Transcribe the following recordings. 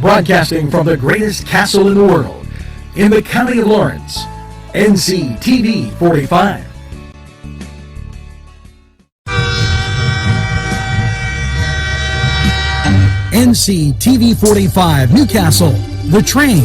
Broadcasting from the greatest castle in the world, in the county of Lawrence, NCTV45. NCTV45 Newcastle, The Train.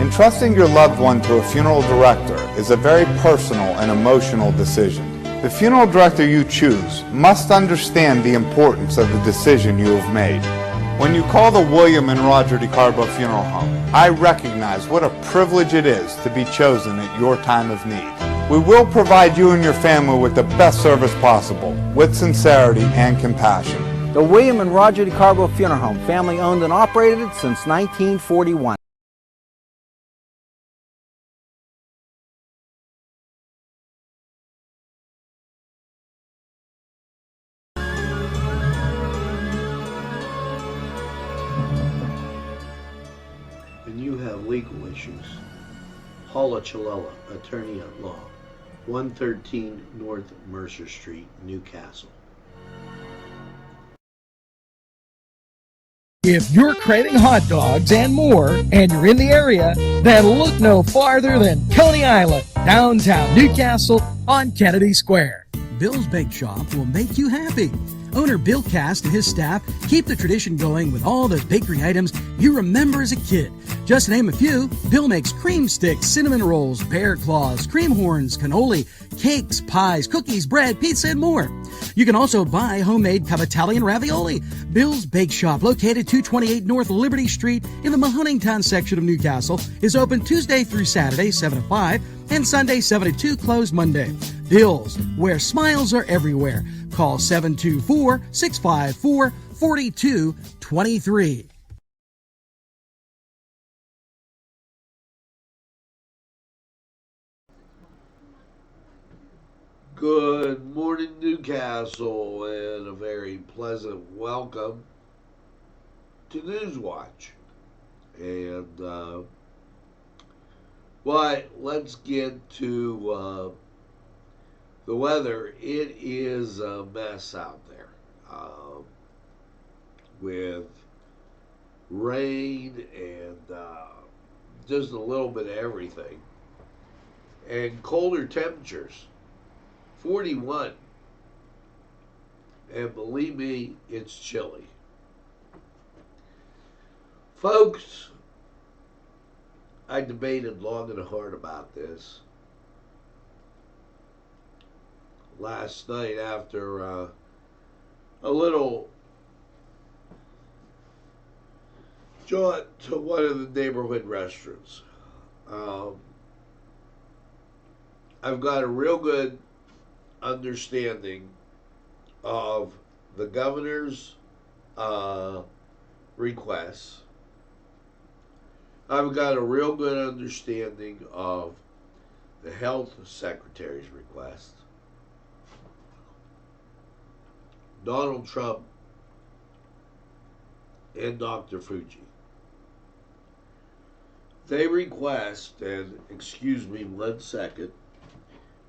Entrusting your loved one to a funeral director is a very personal and emotional decision. The funeral director you choose must understand the importance of the decision you have made. When you call the William and Roger DeCarbo Funeral Home, I recognize what a privilege it is to be chosen at your time of need. We will provide you and your family with the best service possible, with sincerity and compassion. The William and Roger DeCarbo Funeral Home, family owned and operated since 1941. And you have legal issues. Paula Chalella, attorney at law, 113 North Mercer Street, Newcastle. If you're craving hot dogs and more, and you're in the area, then look no farther than Coney Island, downtown Newcastle on Kennedy Square. Bill's Bake Shop will make you happy. Owner Bill Cast and his staff keep the tradition going with all the bakery items you remember as a kid. Just to name a few, Bill makes cream sticks, cinnamon rolls, bear claws, cream horns, cannoli, cakes, pies, cookies, bread, pizza, and more. You can also buy homemade cavatelli and ravioli. Bill's Bake Shop, located 228 North Liberty Street in the Mahoningtown section of Newcastle, is open Tuesday through Saturday, 7 to 5, and Sunday, 7 to 2, closed Monday. Bill's, where smiles are everywhere. Call 724-654-4223. Good morning, Newcastle, and a very pleasant welcome to Newswatch. And, but let's get to the weather. It is a mess out there with rain and just a little bit of everything. And colder temperatures. 41, and believe me, it's chilly. Folks, I debated long and hard about this last night after a little jaunt to one of the neighborhood restaurants. I've got a real good understanding of the governor's requests. I've got a real good understanding of the health secretary's request. Donald Trump and Dr. Fauci. They request, and excuse me 1 second,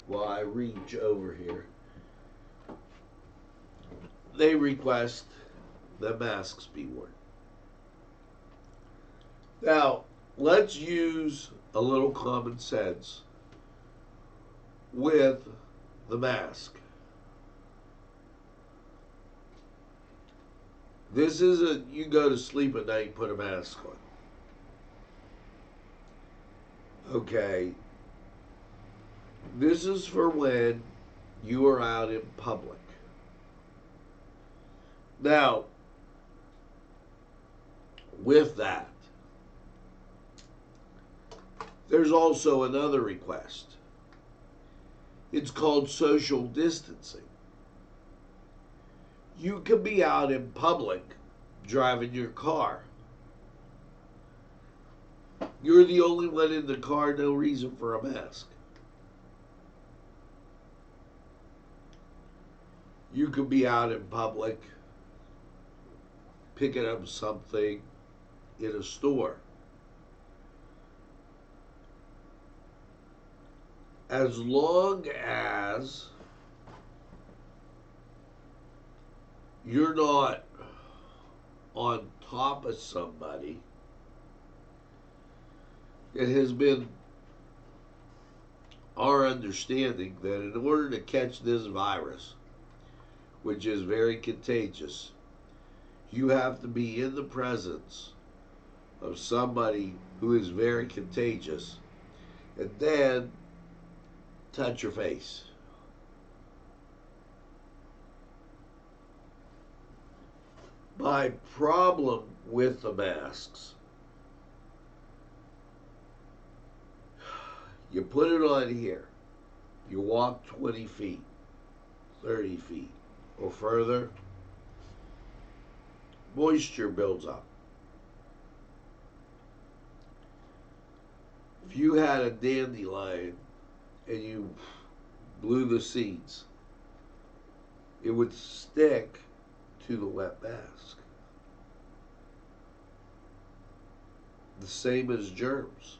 while I reach over here, they request that masks be worn. Now, let's use a little common sense with the mask. This isn't you go to sleep at night and put a mask on. Okay. This is for when you are out in public. Now, with that, there's also another request. It's called social distancing. You can be out in public driving your car. You're the only one in the car, no reason for a mask. You could be out in public picking up something in a store. As long as you're not on top of somebody, it has been our understanding that in order to catch this virus, which is very contagious, you have to be in the presence of somebody who is very contagious and then touch your face. My problem with the masks, you put it on here, you walk 20 feet, 30 feet, or further, moisture builds up. If you had a dandelion and you blew the seeds, it would stick to the wet mask. The same as germs.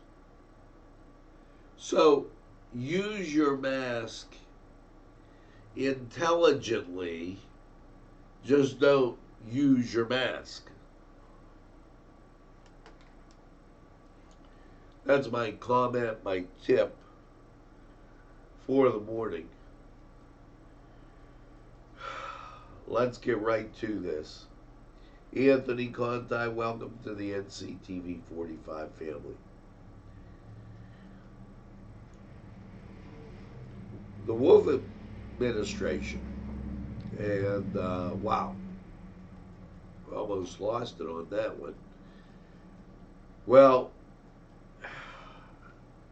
So use your mask intelligently, just don't use your mask. That's my comment, my tip for the morning. Let's get right to this. Anthony Conti, welcome to the NCTV45 family. The Wolf administration, and wow, almost lost it on that one. Well,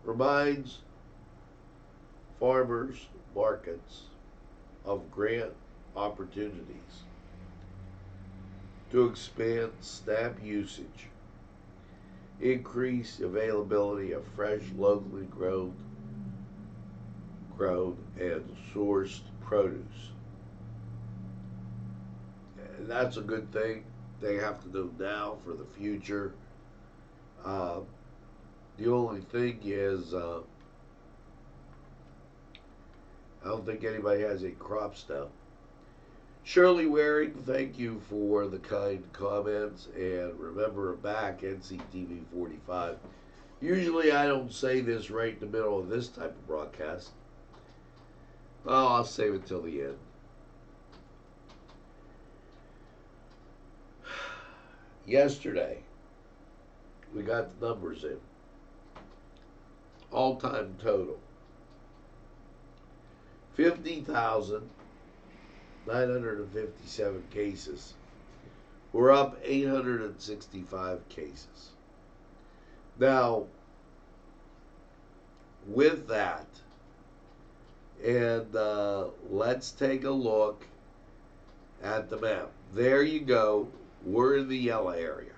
reminds farmers markets of grant opportunities to expand SNAP usage, increase availability of fresh, locally grown and sourced produce. And that's a good thing. They have to do now for the future. The only thing is, I don't think anybody has any crops now. Shirley Waring, thank you for the kind comments, and remember back NCTV45. Usually I don't say this right in the middle of this type of broadcast. Oh, I'll save it till the end. Yesterday, we got the numbers in. All-time total. 50,957 cases. We're up 865 cases. Now, with that, and let's take a look at the map. There you go. We're in the yellow area.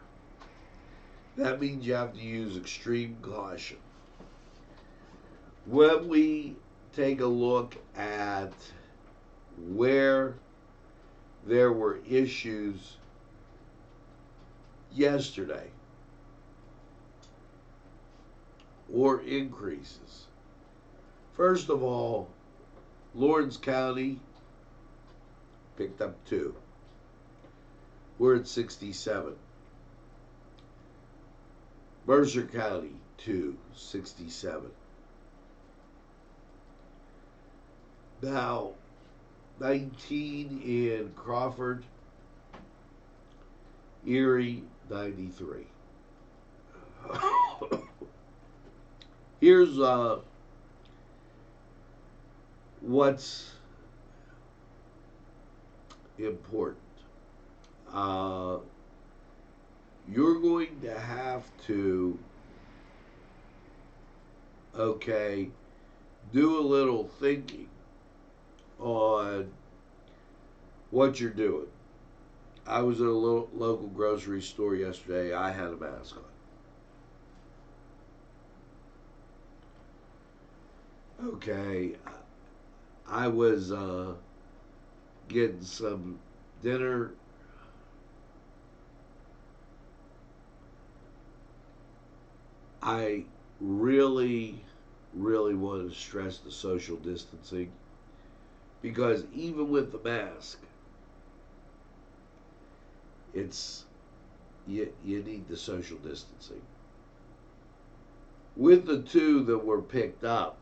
That means you have to use extreme caution. When we take a look at where there were issues yesterday or increases, first of all, Lawrence County picked up 2. We're at 67. Mercer County, 2, 67. Now, 19 in Crawford, Erie, 93. Here's what's important. You're going to have to, do a little thinking on what you're doing. I was at a local grocery store yesterday. I had a mask on. Okay, I was getting some dinner I really, really want to stress the social distancing, because even with the mask, it's you need the social distancing. With the two that were picked up,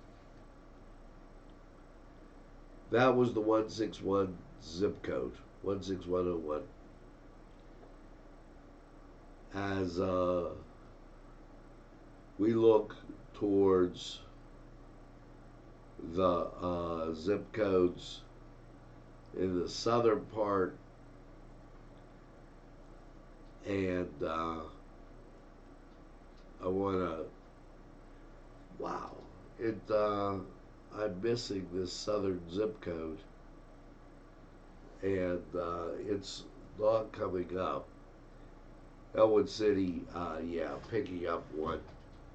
that was the 161 zip code, 16101. As we look towards the zip codes in the southern part, and I want to, wow, I'm missing this southern zip code, and it's not coming up. Elwood City, yeah, picking up one.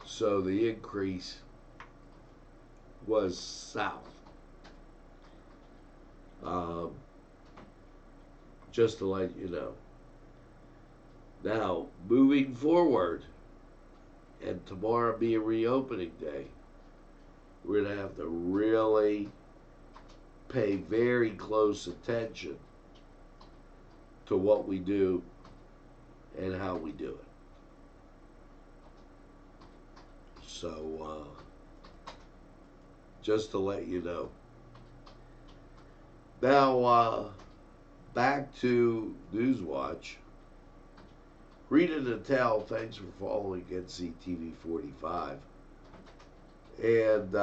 So the increase was south. Just to let you know. Now, moving forward, and tomorrow being reopening day, we're going to have to really pay very close attention to what we do and how we do it. So, just to let you know. Now, back to Newswatch. Rita Natal, thanks for following NCTV45. And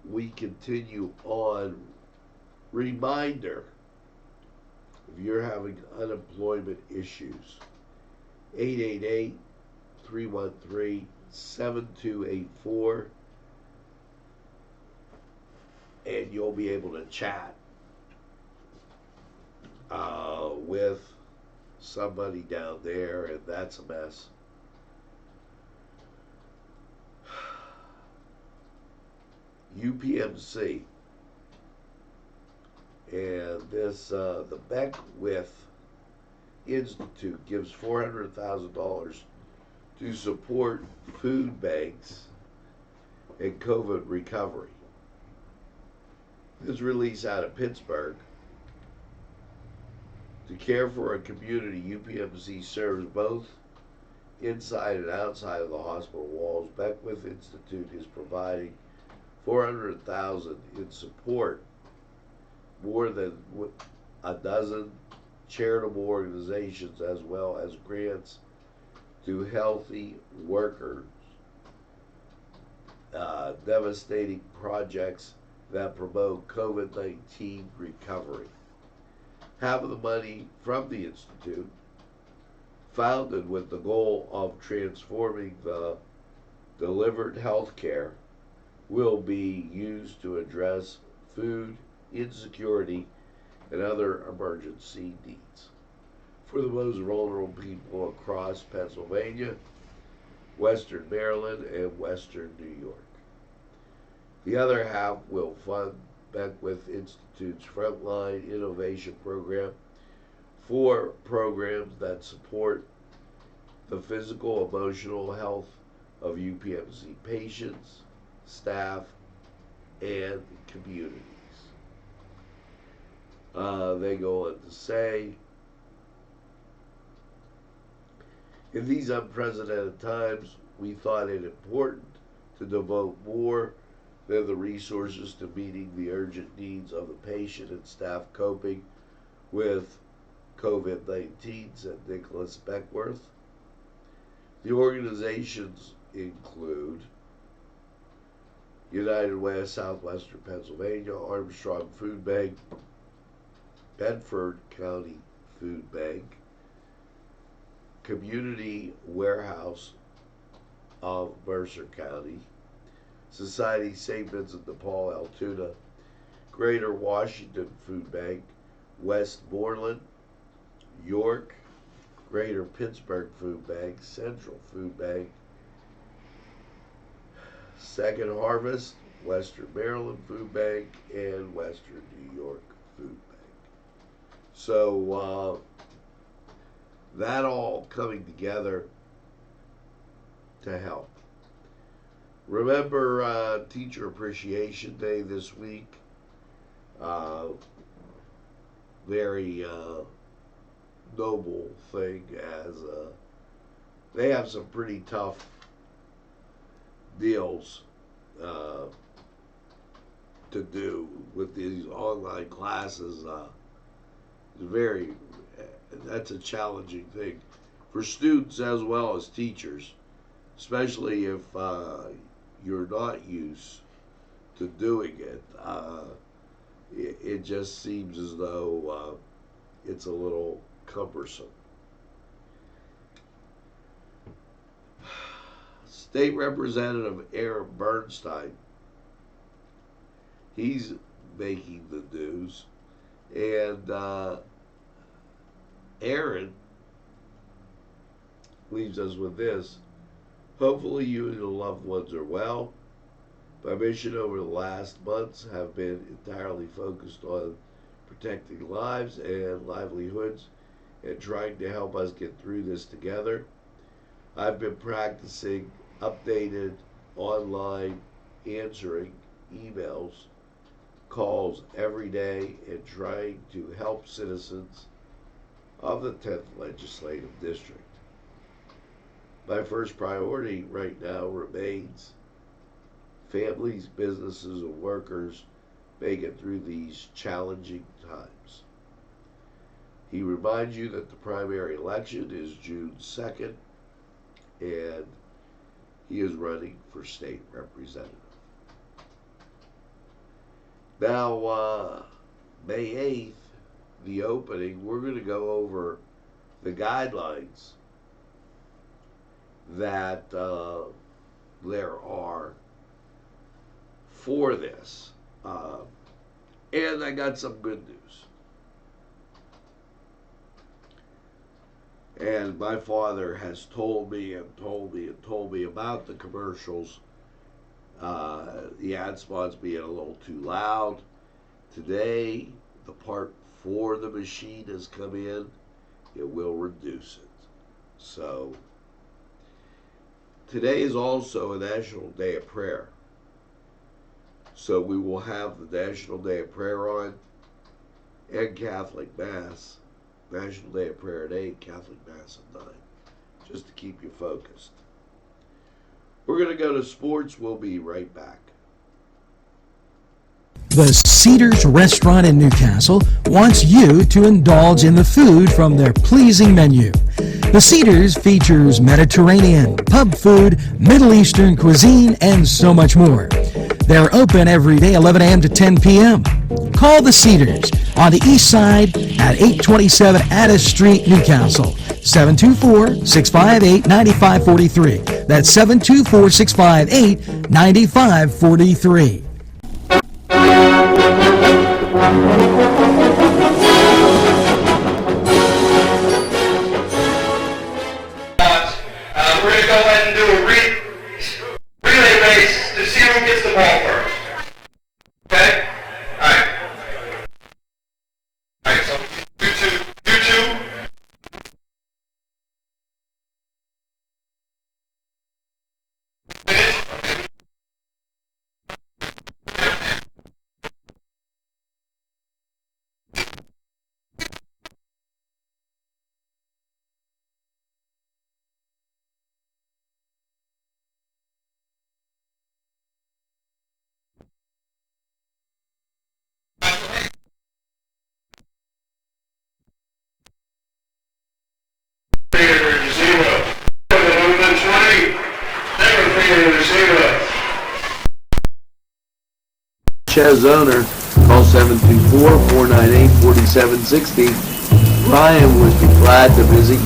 we continue on. Reminder, if you're having unemployment issues, 888-313-7284, and you'll be able to chat with somebody down there, and that's a mess. UPMC and this the Beckwith Institute gives $400,000 to support food banks and COVID recovery. This release out of Pittsburgh. To care for a community, UPMC serves both inside and outside of the hospital walls. Beckwith Institute is providing $400,000 in support. More than a dozen charitable organizations, as well as grants to healthy workers, devastating projects that promote COVID-19 recovery. Half of the money from the Institute, founded with the goal of transforming the delivered health care, will be used to address food insecurity and other emergency needs for the most vulnerable people across Pennsylvania, Western Maryland, and Western New York. The other half will fund Beckwith Institute's Frontline Innovation Program for programs that support the physical, emotional health of UPMC patients, staff, and communities. They go on to say, in these unprecedented times, we thought it important to devote more than the resources to meeting the urgent needs of the patient and staff coping with COVID-19, said Nicholas Beckworth. The organizations include United Way of Southwestern Pennsylvania, Armstrong Food Bank, Bedford County Food Bank, Community Warehouse of Mercer County, Society St. Vincent de Paul, Altoona, Greater Washington Food Bank, Westmoreland, York, Greater Pittsburgh Food Bank, Central Food Bank, Second Harvest, Western Maryland Food Bank, and Western New York Food Bank. So that all coming together to help. Remember Teacher Appreciation Day this week. Very noble thing, as they have some pretty tough deals to do with these online classes. That's a challenging thing for students as well as teachers, especially if you're not used to doing it. It just seems as though it's a little cumbersome. State Representative Aaron Bernstein, he's making the news, and Aaron leaves us with this: hopefully you and your loved ones are well. My mission over the last months have been entirely focused on protecting lives and livelihoods and trying to help us get through this together. I've been practicing updated online answering emails, calls every day, and trying to help citizens of the 10th Legislative District. My first priority right now remains families, businesses, and workers make it through these challenging times. He reminds you that the primary election is June 2nd, and he is running for state representative. Now, May 8th, the opening, we're going to go over the guidelines that there are for this. And I got some good news. And my father has told me about the commercials, the ad spots being a little too loud. Today, the part for the machine has come in. It will reduce it. So, today is also a National Day of Prayer. So we will have the National Day of Prayer on, and Catholic Mass. National Day of Prayer at 8, Catholic Mass at 9, just to keep you focused. We're going to go to sports. We'll be right back. The Cedars Restaurant in Newcastle wants you to indulge in the food from their pleasing menu. The Cedars features Mediterranean, pub food, Middle Eastern cuisine, and so much more. They're open every day, 11 a.m. to 10 p.m. Call the Cedars on the east side at 827 Addis Street, Newcastle, 724-658-9543. That's 724-658-9543. We're going to go ahead and do a relay race to see who gets the ball first. Okay? Alright. Alright, so you two. Finish. Chez owner, call 724-498-4760. Ryan would be glad to visit you.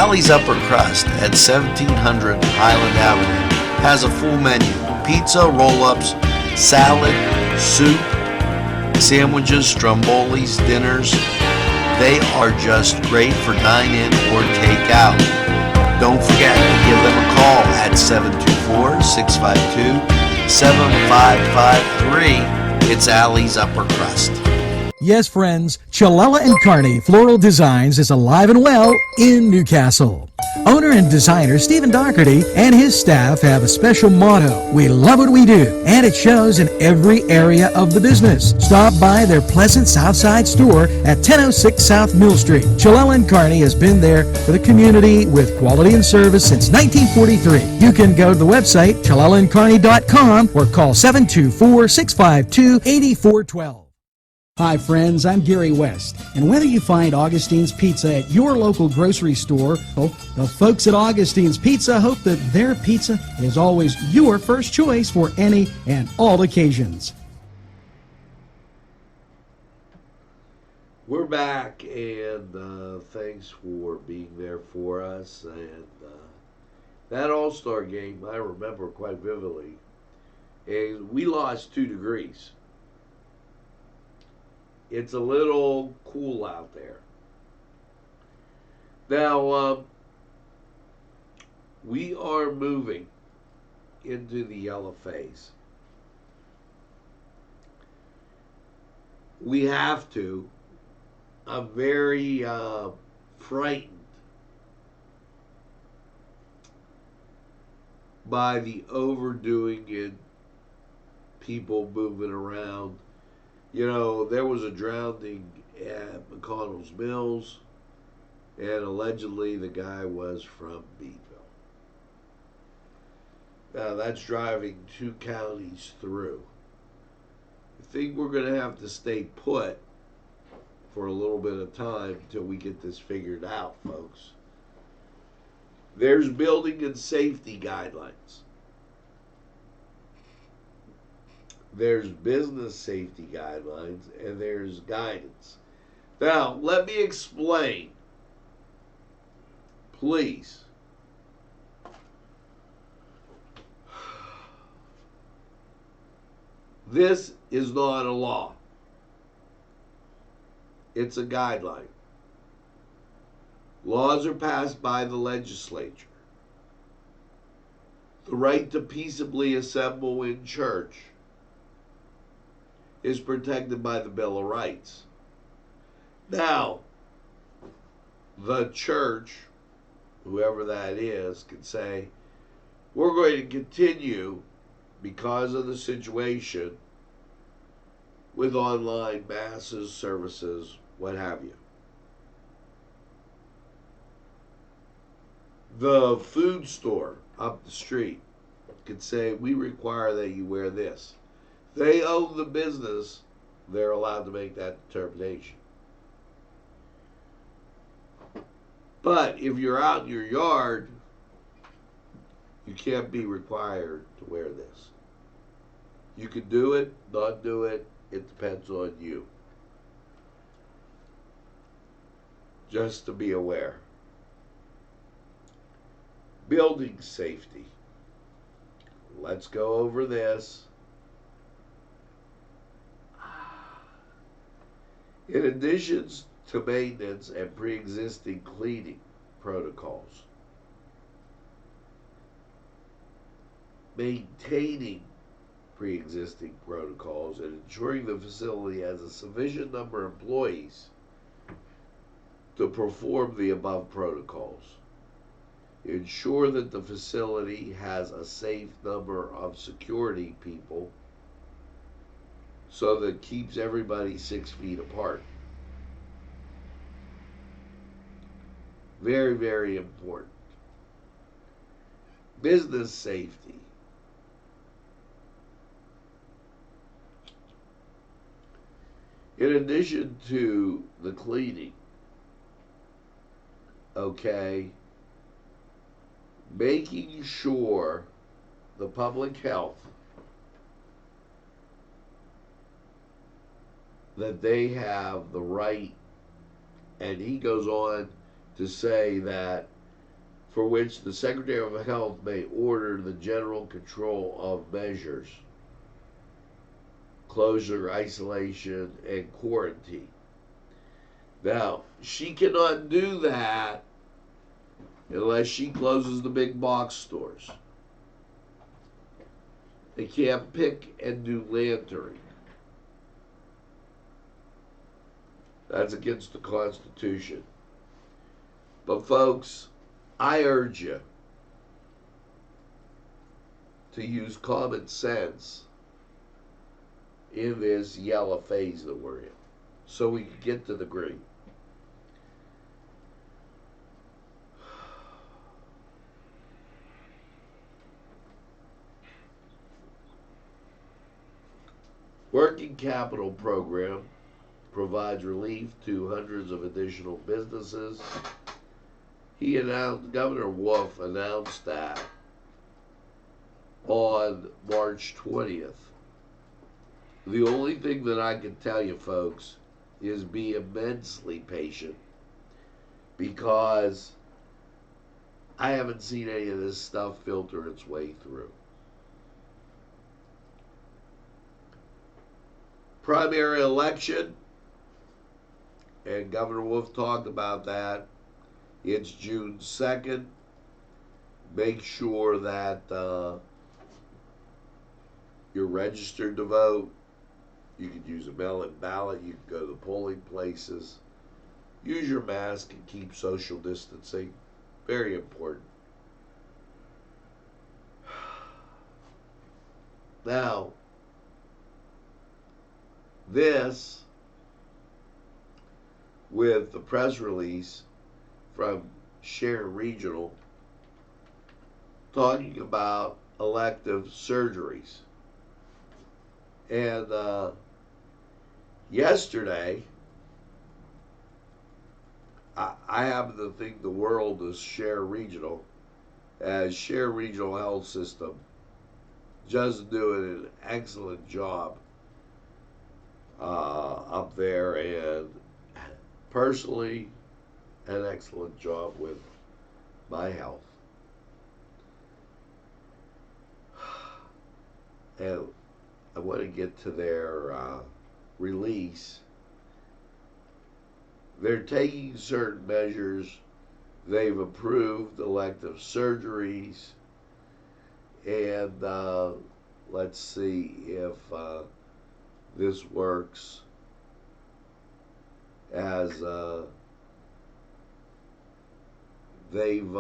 Allie's Upper Crust at 1700 Highland Avenue has a full menu: pizza, roll-ups, salad, soup, sandwiches, strombolis, dinners. They are just great for dine-in or take-out. Don't forget to give them a call at 724-652-7553. It's Allie's Upper Crust. Yes, friends, Chilella and Carney Floral Designs is alive and well in Newcastle. Owner and designer Stephen Doherty and his staff have a special motto: we love what we do, and it shows in every area of the business. Stop by their pleasant Southside store at 1006 South Mill Street. Chilella and Carney has been there for the community with quality and service since 1943. You can go to the website chilellaandcarney.com or call 724-652-8412. Hi friends, I'm Gary West, and whether you find Augustine's Pizza at your local grocery store, the folks at Augustine's Pizza hope that their pizza is always your first choice for any and all occasions. We're back, and thanks for being there for us. And that All-Star game, I remember quite vividly, and we lost 2 degrees. It's a little cool out there. Now, we are moving into the yellow phase. We have to. I'm very frightened by the overdoing it, people moving around. You know, there was a drowning at McConnell's Mills, and allegedly the guy was from Beeville. Now, that's driving 2 counties through. I think we're going to have to stay put for a little bit of time till we get this figured out, folks. There's building and safety guidelines. There's business safety guidelines, and there's guidance. Now, let me explain, please. This is not a law. It's a guideline. Laws are passed by the legislature. The right to peaceably assemble in church is protected by the Bill of Rights. Now, the church, whoever that is, can say, we're going to continue, because of the situation, with online masses, services, what have you. The food store up the street could say, we require that you wear this. They own the business, they're allowed to make that determination. But if you're out in your yard, you can't be required to wear this. You can do it, not do it, it depends on you. Just to be aware. Building safety. Let's go over this. In addition to maintenance and pre-existing cleaning protocols, maintaining pre-existing protocols and ensuring the facility has a sufficient number of employees to perform the above protocols. Ensure that the facility has a safe number of security people so that it keeps everybody 6 feet apart. Very, very important. Business safety. In addition to the cleaning, okay, making sure the public health, that they have the right, and he goes on to say that for which the Secretary of Health may order the general control of measures, closure, isolation, and quarantine. Now, she cannot do that unless she closes the big box stores. They can't pick and do lantern. That's against the Constitution. But folks, I urge you to use common sense in this yellow phase that we're in, so we can get to the green. Working Capital Program provides relief to hundreds of additional businesses. Governor Wolf announced that on March 20th. The only thing that I can tell you, folks, is be immensely patient, because I haven't seen any of this stuff filter its way through. Primary election, and Governor Wolf talked about that. It's June 2nd. Make sure that you're registered to vote. You could use a mail-in ballot. You can go to the polling places. Use your mask and keep social distancing. Very important. Now, this, with the press release from Sharon Regional talking about elective surgeries. And yesterday, I happen to think the world is Sharon Regional, as Sharon Regional Health System just doing an excellent job up there, and personally, an excellent job with my health. And I want to get to their release. They're taking certain measures. They've approved elective surgeries. And let's see if this works as they've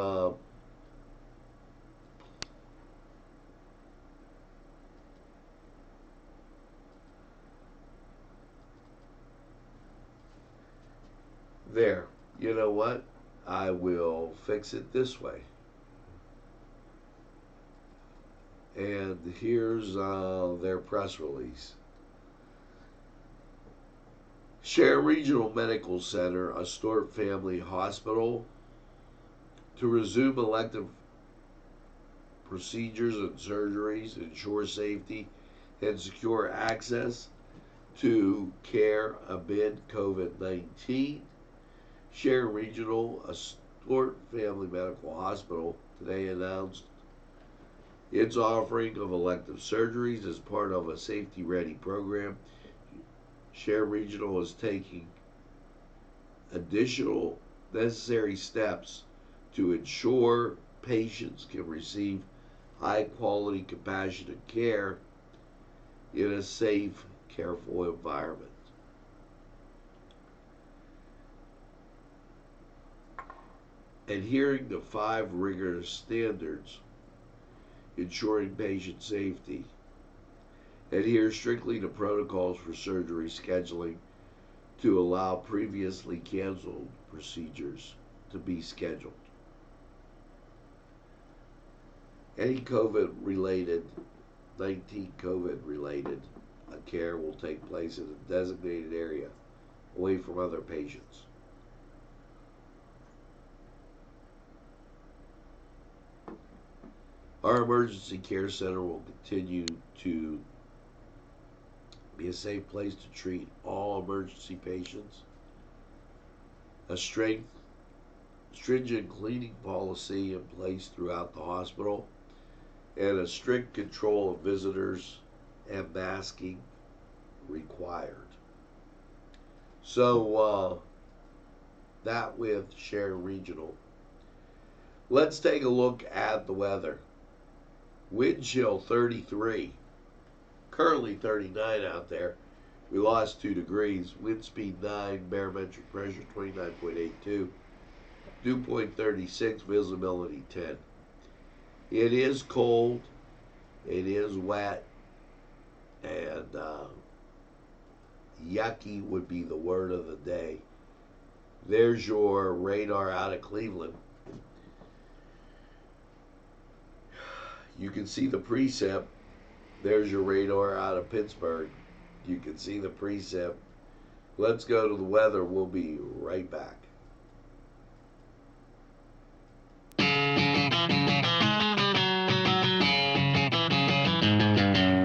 there. You know what? I will fix it this way. And here's their press release. Sharon Regional Medical Center, a Stewart Family Hospital, to resume elective procedures and surgeries, ensure safety and secure access to care amid COVID-19. Sharon Regional, a Stewart Family Medical Hospital, today announced its offering of elective surgeries as part of a Safety Ready program. Sharon Regional is taking additional necessary steps to ensure patients can receive high-quality, compassionate care in a safe, careful environment. Adhering to 5 rigorous standards, ensuring patient safety. Adhere strictly to protocols for surgery scheduling to allow previously canceled procedures to be scheduled. Any COVID-related care will take place in a designated area away from other patients. Our emergency care center will continue to be a safe place to treat all emergency patients. A stringent cleaning policy in place throughout the hospital, and a strict control of visitors and masking required. So that with Sharon Regional. Let's take a look at the weather. Wind chill 33, currently 39 out there. We lost 2 degrees. Wind speed 9, barometric pressure 29.82, dew point 36, visibility 10. It is cold, it is wet, and yucky would be the word of the day. There's your radar out of Cleveland. You can see the precip. There's your radar out of Pittsburgh. You can see the precip. Let's go to the weather. We'll be right back.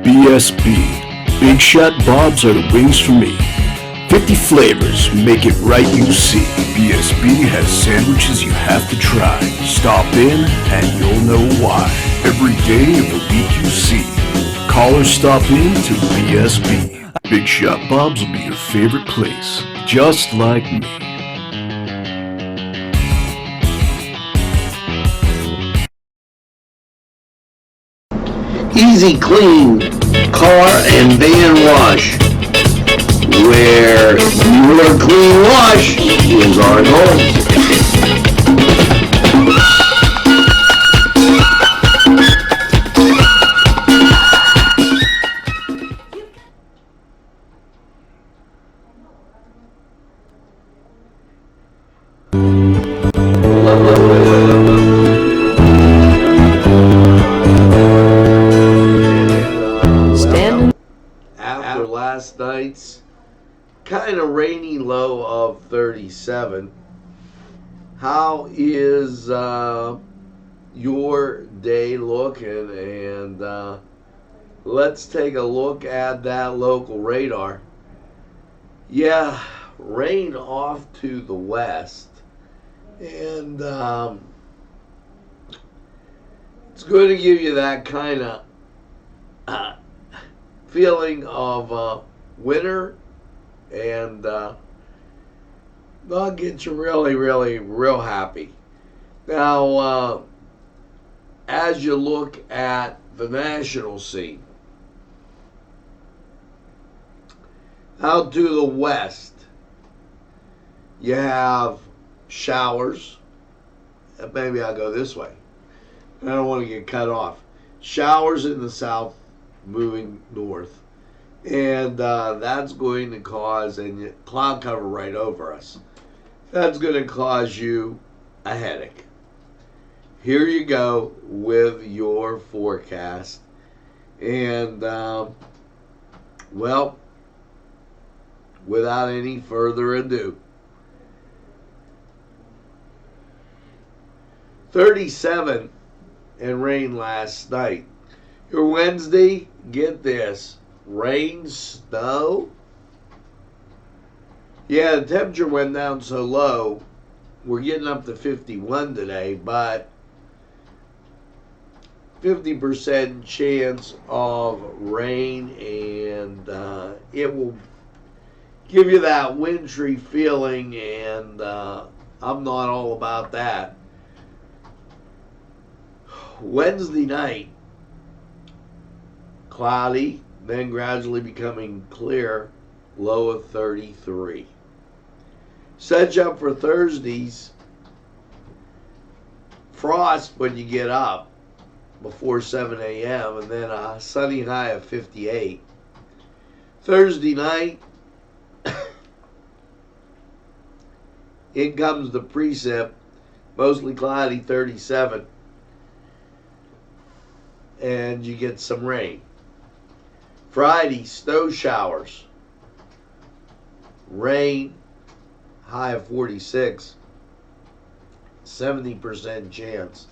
BSB. Big Shot Bobs are the wings for me. 50 flavors, make it right, you see. BSB has sandwiches you have to try. Stop in and you'll know why. Every day of the week you see. Call or stop in to BSB. Big Shot Bobs will be your favorite place, just like me. Easy Clean Car and Van Wash, where your clean wash is our goal. After last night's kind of rainy low of 37, how is your day looking? And let's take a look at that local radar. Yeah, rain off to the west, and it's going to give you that kind of feeling of winter, and that'll get you really, really, real happy. Now, as you look at the national scene, out to the west, you have showers. Maybe I'll go this way. I don't want to get cut off. Showers in the south, moving north, and that's going to cause a cloud cover right over us. That's going to cause you a headache. Here you go with your forecast, and well, without any further ado, 37 and rain last night. Your Wednesday, get this, rain, snow. Yeah, the temperature went down so low, we're getting up to 51 today, but 50% chance of rain, and it will give you that wintry feeling, and I'm not all about that. Wednesday night, cloudy, then gradually becoming clear, low of 33. Set you up for Thursday's frost when you get up before 7 a.m. and then a sunny high of 58. Thursday night, in comes the precip, mostly cloudy, 37. And you get some rain. Friday, snow showers. Rain, high of 46. 70% chance.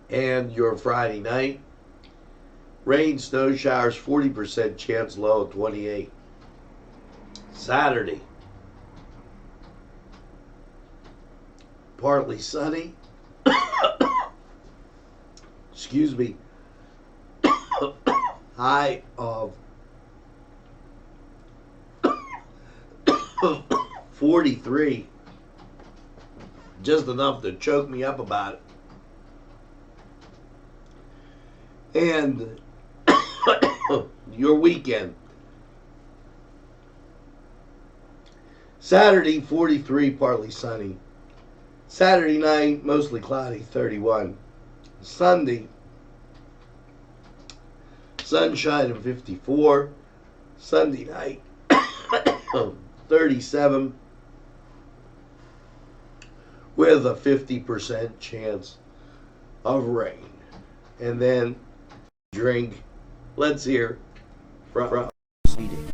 And your Friday night, rain, snow showers, 40% chance, low of 28. Saturday, partly sunny. Excuse me. High of 43. Just enough to choke me up about it. And your weekend. Saturday, 43, partly sunny. Saturday night, mostly cloudy, 31. Sunday, sunshine and 54. Sunday night, 37. With a 50% chance of rain. And then drink. Let's hear from Seating.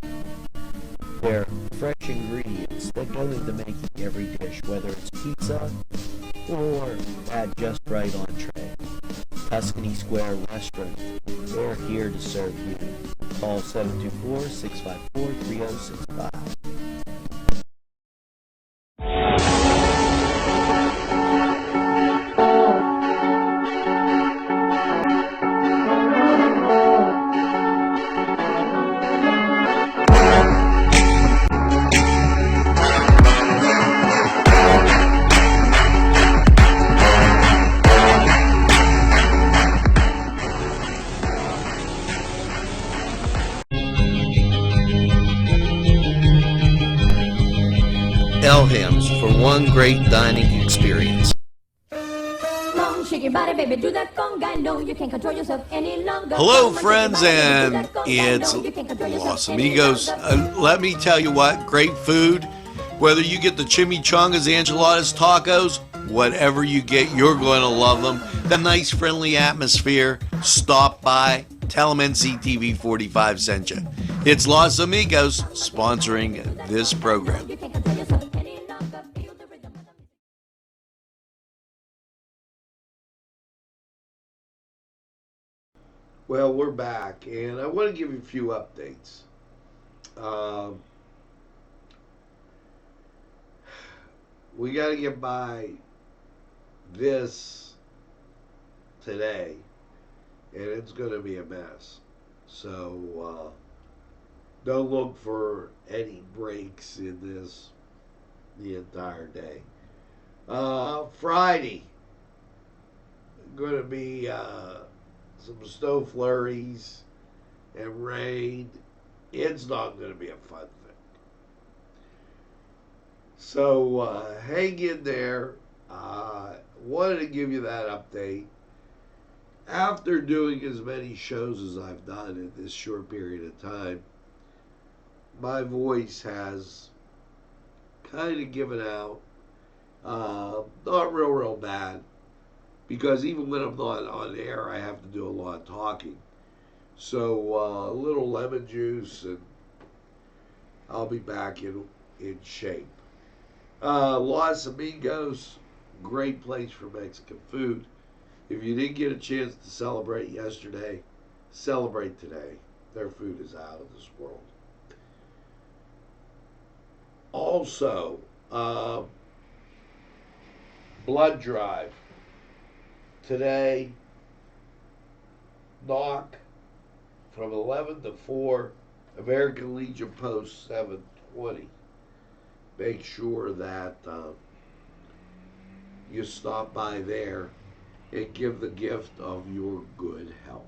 They're fresh ingredients that go into making every dish, whether it's pizza or that just right entree. Tuscany Square Restaurant. They're here to serve you. Call 724-654-3065. Elham's for one great dining experience. Shake your body, baby, do that conga. No, you can't control yourself any longer. Hello, friends, and it's Los Amigos. Let me tell you what, great food. Whether you get the chimichangas, enchiladas, tacos, whatever you get, you're going to love them. The nice, friendly atmosphere. Stop by. Tell them NCTV45 sent you. It's Los Amigos sponsoring this program. Well, we're back, and I want to give you a few updates. We got to get by this today, and it's going to be a mess. So don't look for any breaks in this the entire day. Friday, going to be some snow flurries and rain. It's not going to be a fun thing. So hang in there. Wanted to give you that update. After doing as many shows as I've done in this short period of time, my voice has kind of given out. Not real bad. Because even when I'm not on air, I have to do a lot of talking. So a little lemon juice, and I'll be back in shape. Los Amigos, great place for Mexican food. If you didn't get a chance to celebrate yesterday, celebrate today. Their food is out of this world. Also, blood drive. Today, knock from 11 to 4, American Legion Post 720. Make sure that you stop by there and give the gift of your good health.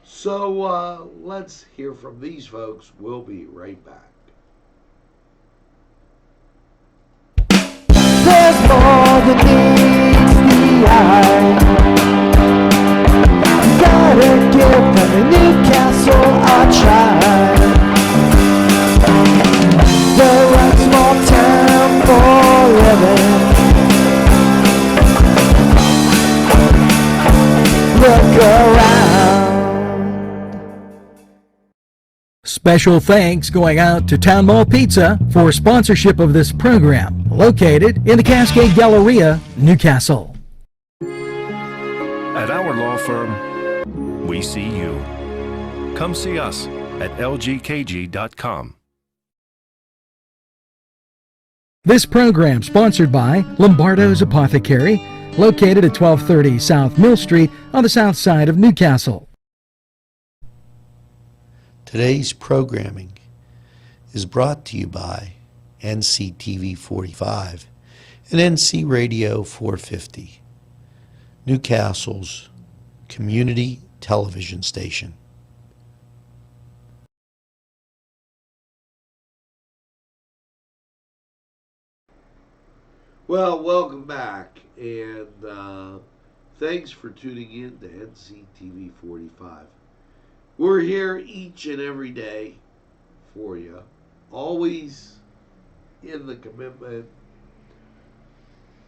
So let's hear from these folks. We'll be right back. There's more than meets the eye. Gotta give them a Newcastle a try. They're a small town for living. Look around. Special thanks going out to Town Mall Pizza for sponsorship of this program, located in the Cascade Galleria, Newcastle. At our law firm, we see you. Come see us at lgkg.com. This program sponsored by Lombardo's Apothecary, located at 1230 South Mill Street on the south side of Newcastle. Today's programming is brought to you by NCTV45 and NC Radio 450, Newcastle's community television station. Well, welcome back, and thanks for tuning in to NCTV45. We're here each and every day for you, always in the commitment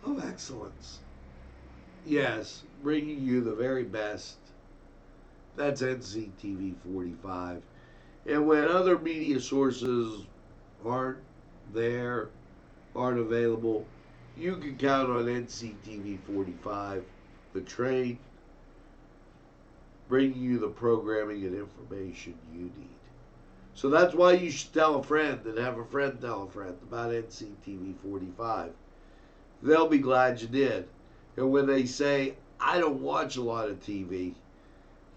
of excellence. Yes, bringing you the very best. That's NCTV45. And when other media sources aren't there, aren't available, you can count on NCTV45, the train, bringing you the programming and information you need. So that's why you should tell a friend and have a friend tell a friend about NCTV45. They'll be glad you did. And when they say, I don't watch a lot of TV,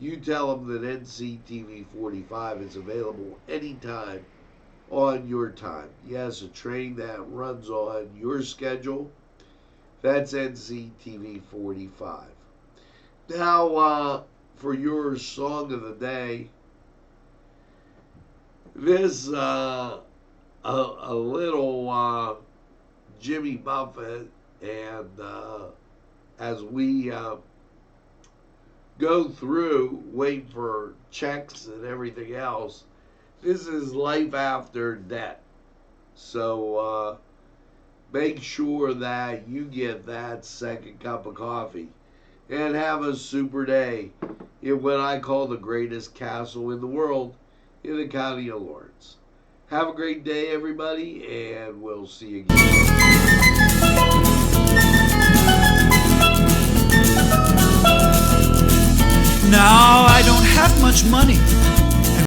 you tell them that NCTV45 is available anytime on your time. Yes, a train that runs on your schedule, that's NCTV45. Now, for your song of the day, this a little Jimmy Buffett, and as we go through, wait for checks and everything else, this is life after debt. So make sure that you get that second cup of coffee and have a super day in what I call the greatest castle in the world in the county of Lawrence. Have a great day, everybody, and we'll see you again. Now I don't have much money,